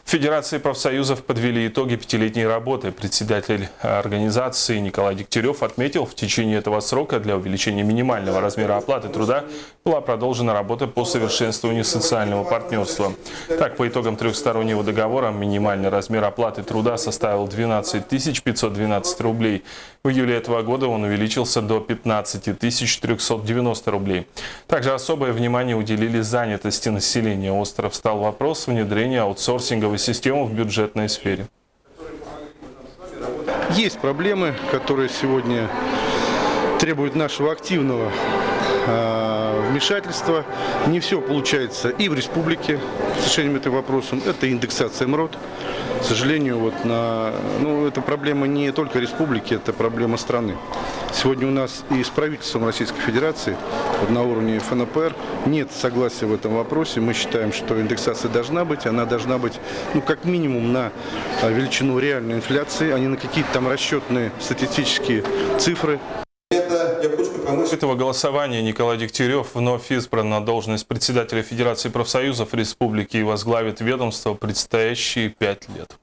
В Федерации профсоюзов подвели итоги пятилетней работы. Председатель организации Николай Дегтярев отметил, в течение этого срока для увеличения минимального размера оплаты труда была продолжена работа по совершенствованию социального партнерства. Так, по итогам трехстороннего договора минимальный размер оплаты труда составил 12 512 рублей. В июле этого года он увеличился до 15 390 рублей. Также особое внимание уделили занятости населения. Остро встал вопрос внедрения аутсорсинговой системы в бюджетной сфере. Есть проблемы, которые сегодня требуют нашего активного вмешательства. Не все получается и в республике с решением этого вопроса. Это индексация МРОТ. К сожалению, это проблема не только республики, это проблема страны. Сегодня у нас и с правительством Российской Федерации на уровне ФНПР нет согласия в этом вопросе. Мы считаем, что индексация должна быть. Она должна быть как минимум на величину реальной инфляции, а не на какие-то там расчетные статистические цифры. После этого голосования Николай Дегтярев вновь избран на должность председателя Федерации профсоюзов республики и возглавит ведомство предстоящие 5 лет.